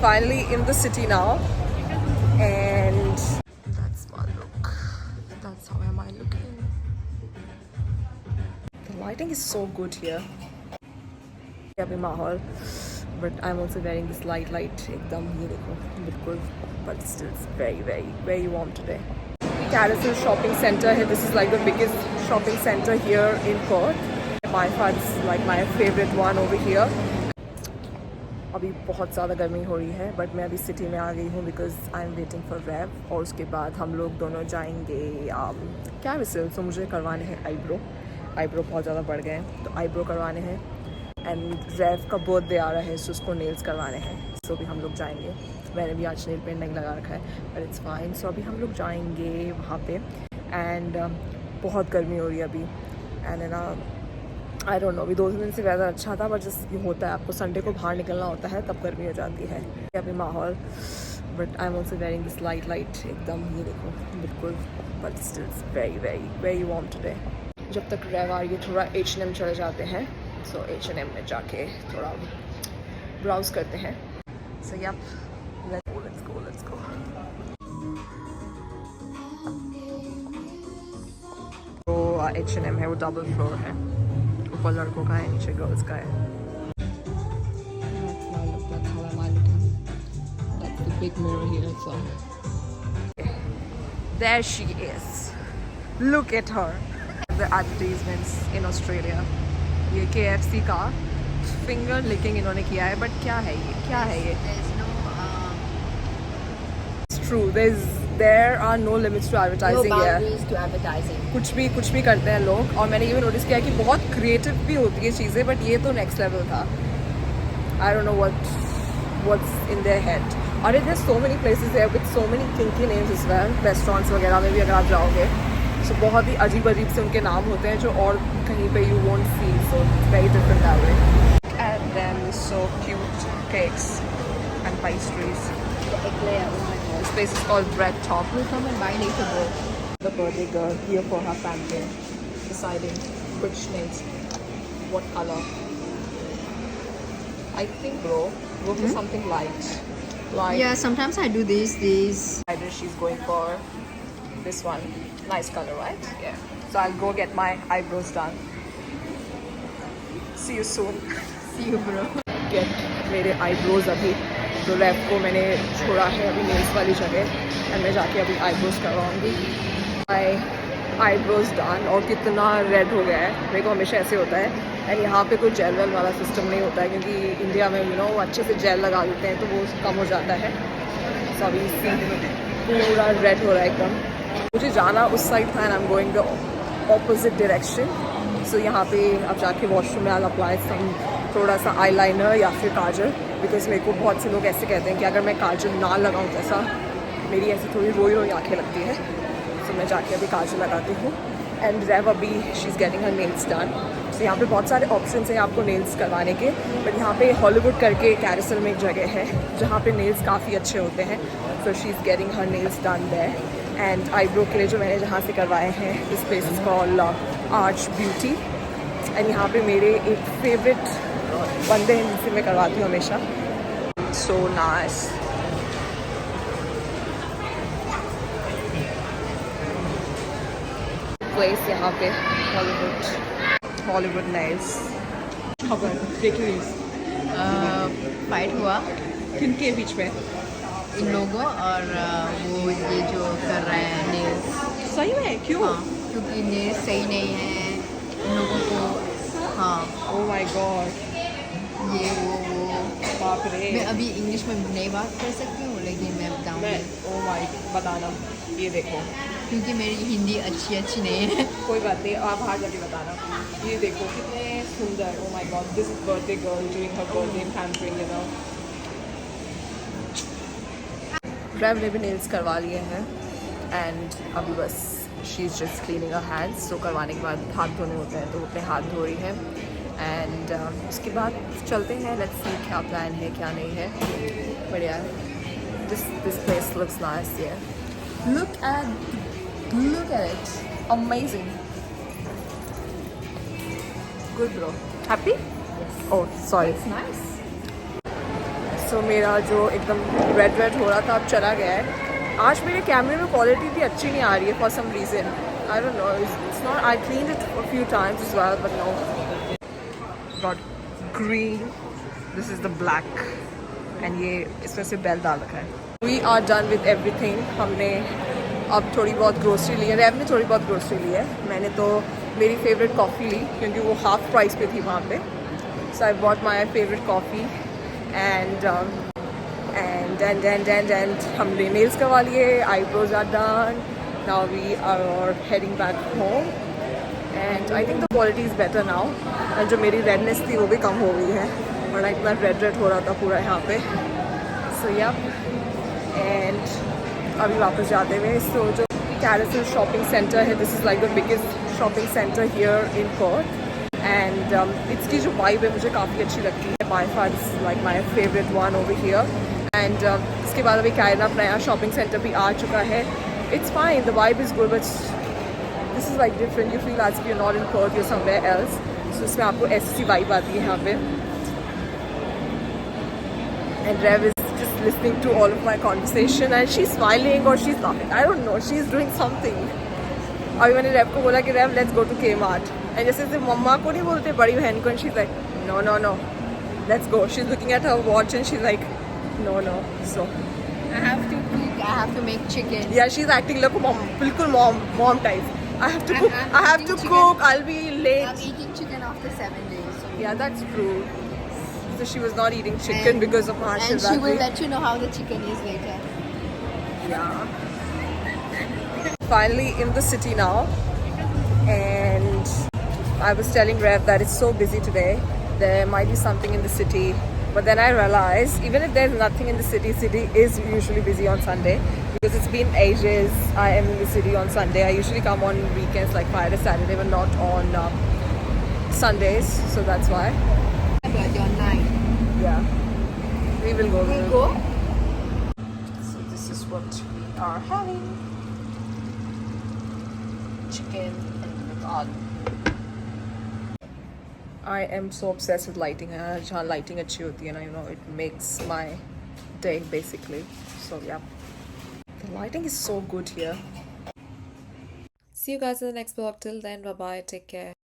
finally in the city now, and that's my look. That's how am I looking. The lighting is so good here. अभी माहौल, but I'm also wearing this light एकदम ये देखो बिल्कुल, but still it's very warm today. Carousel shopping center है. This is like the biggest shopping center here in Perth. By far this is like my favorite one over here. अभी बहुत ज़्यादा गर्मी हो रही है, बट मैं अभी सिटी में आ गई हूँ because I am waiting for rev. और उसके बाद हम लोग दोनों जाएंगे कैरोसेल. सो मुझे करवाने हैं आईब्रो बहुत ज़्यादा बढ़ गए हैं, तो आईब्रो करवाने हैं. एंड रैव का बर्थडे आ रहा है, सो उसको नेल्स करवाने हैं. सो अभी हम लोग जाएंगे. मैंने भी आज नेल पेंट नहीं लगा रखा है, बट इट्स फाइन. सो अभी हम लोग जाएंगे वहाँ पे. एंड बहुत गर्मी हो रही है अभी. एंड ना आई डोंट नो, अभी 2 दिन से वेदर अच्छा था, बट जस्ट ये होता है, आपको संडे को बाहर निकलना होता है तब गर्मी हो जाती है. अभी माहौल, but I am also wearing this light एकदम ये देखो बिल्कुल, but still very warm today. जब तक रैव आ रही है थोड़ा H&M चले जाते हैं. सो H&M में जाके थोड़ा ब्राउज करते हैं. So yup, let's go. तो H&M है, वो डबल फ्लोर है. ऊपर लड़कों का है, नीचे गर्ल्स का है. That's the big mirror here. So there she is. Look at her. The advertisements in Australia. ये KFC का finger licking इन्होंने किया है, but क्या है ये? There's no It's true. There are no limits to advertising no here. boundaries to advertising. कुछ भी करते हैं लोग. और मैंने ये भी नोटिस किया कि बहुत क्रिएटिव भी होती है चीज़ें, बट ये तो नेक्स्ट लेवल था. आई don't no what's in their head. और there's so many places there with so many kinky names as well. Restaurants वगैरह में भी अगर आप जाओगे, so बहुत ही अजीब से उनके नाम होते हैं जो और कहीं पे you won't see. So it's very different that way. And then so cute cakes and pastries. The eclair, oh my god. This place is called Bread Top. We'll come and buy later, bro. The birthday girl here for her family, deciding which nails, what color. I think, bro, go for something light. Like Yeah, sometimes I do these. either she's going for this one, nice color, right? Yeah. So I'll go get my eyebrows done. See you soon. See you, bro. Get मेरे eyebrows अभी. तो rap को मैंने छोड़ा है अभी nails वाली जगह, एंड मैं जाके अभी आईब्रोज करवाऊँगी. Eyebrows done. और कितना रेड हो गया है. मेरे को हमेशा ऐसे होता है. एंड यहाँ पे कोई जेल वेल वाला सिस्टम नहीं होता है, क्योंकि इंडिया में अच्छे से जेल लगा देते हैं तो वो कम हो जाता है. सो अभी पूरा रेड हो रहा है एकदम. मुझे जाना उस साइड था, and I am going the opposite direction. So यहाँ पे अब जाके वॉशरूम में आई अप्लाई सम थोड़ा सा आई लाइनर या फिर काजल, बिकॉज मेरे को बहुत से लोग ऐसे कहते हैं कि अगर मैं काजल ना लगाऊँ तो ऐसा मेरी ऐसी थोड़ी रोई आँखें लगती है. सो मैं जाके अभी काजल लगाती हूँ. एंड रैव अभी she is getting her nails done. So यहाँ पे बहुत सारे ऑप्शंस हैं आपको नेल्स करवाने के, बट यहाँ पे हॉलीवुड करके कैरोसेल में एक जगह है जहाँ पे नेल्स काफ़ी अच्छे होते हैं. So she is getting her nails done there. And eyebrow के लिए जो मैंने जहाँ से करवाए हैं, this place is called arch beauty. And यहाँ पे मेरे एक फेवरेट बंदे हैं जिनसे मैं करवाती हूँ हमेशा. So nice. प्लेस यहाँ पे हॉलीवुड नेल्स. खबर ब्रेकिंग न्यूज़. फाइट हुआ किन के बीच में? इन लोगों और वो ये जो कर रहे हैं नेल्स. सही में? क्यों? हाँ, क्योंकि नेल्स सही नहीं है इन लोगों को. हाँ. ओह माय गॉड. ये वो बाप रे. मैं अभी इंग्लिश में नहीं बात कर सकती हूँ, लेकिन मैं बताऊँगी. ओह माय, बताना. ये देखो, क्योंकि मेरी हिंदी अच्छी नहीं है. कोई बात नहीं, आप बाहर जाके बताना. ये देखो कितने सुंदर. Oh my god, this is birthday girl doing her birthday pampering, you know. Rav ने भी नेल्स करवा लिए हैं, एंड अभी बस she is just cleaning her hands. So करवाने के बाद हाथ धोने होते हैं, तो वो अपने हाथ धो रही है. एंड उसके बाद चलते हैं. लेट्स सी क्या प्लान है क्या नहीं है. बढ़िया. This place looks nice here. Look at it. Amazing. Good, bro. Happy? Yes. Oh, sorry. It's nice. सो मेरा जो एकदम रेड रेड हो रहा था अब चला गया है. आज मेरे कैमरे में क्वालिटी भी अच्छी नहीं आ रही है for some reason. I don't know, it's not. I cleaned it a few times as well but no. Got green. This is the black and ये इसमें से बेल डाल रखा है. We are done with everything. हमने अब थोड़ी बहुत ग्रोसरी ली है. रैब ने थोड़ी बहुत ग्रोसरी ली है. मैंने तो मेरी फेवरेट कॉफ़ी ली क्योंकि वो हाफ प्राइस पे थी वहाँ पे. So I bought my favourite coffee and हमने नेल्स करवा लिए. Eyebrows are done. Now we are heading back home and I think the quality is better now. And जो मेरी रेडनेस थी वो भी कम हो गई है वरना इतना रेड रेड हो रहा था पूरा यहाँ पे. सो या एंड अभी वापस जाते हुए सो जो कैरसल शॉपिंग सेंटर है, this is like the biggest shopping centre here in Perth. And इसकी जो वाइब है मुझे काफ़ी अच्छी लगती है. By far this is like my favourite one over here. And इसके बाद अभी कायनाप नया शॉपिंग सेंटर भी आ चुका है. It's fine, the vibe is good but this is like different. You feel as you not in Perth, you somewhere else. So इसमें आपको ऐसी वाइब आती है यहाँ पे. And Rev is just listening to all of my conversation and she's smiling or she's laughing. I don't know. She's doing something. अभी मैंने रेव को बोला कि रेव let's go to Kmart. And जैसे से मम्मा को नहीं बोलते बड़ी बहन को, and she's like no let's go. She's looking at her watch and she's like no. So I have to cook. I have to make chicken. yeah, she's acting like a mom, बिल्कुल mom type. I have to cook. I have to eating cook. chicken. I'll be late. I'm eating chicken after 7 days. So Yeah, that's true. So she was not eating chicken because of and she will Mahashivratri. let you know how the chicken is later. Yeah. Finally in the city now, and I was telling Rev that it's so busy today. There might be something in the city, but then I realized even if there's nothing in the city is usually busy on Sunday because it's been ages. I am in the city on Sunday. I usually come on weekends like Friday, Saturday, but not on Sundays. So that's why. But you're 9. Yeah. We will go. We'll go. So this is what we are having. Chicken and aloo. I am so obsessed with lighting. जहाँ lighting अच्छी होती है ना, you know, it makes my day basically. So yeah, the lighting is so good here. See you guys in the next vlog. Till then, bye bye. Take care.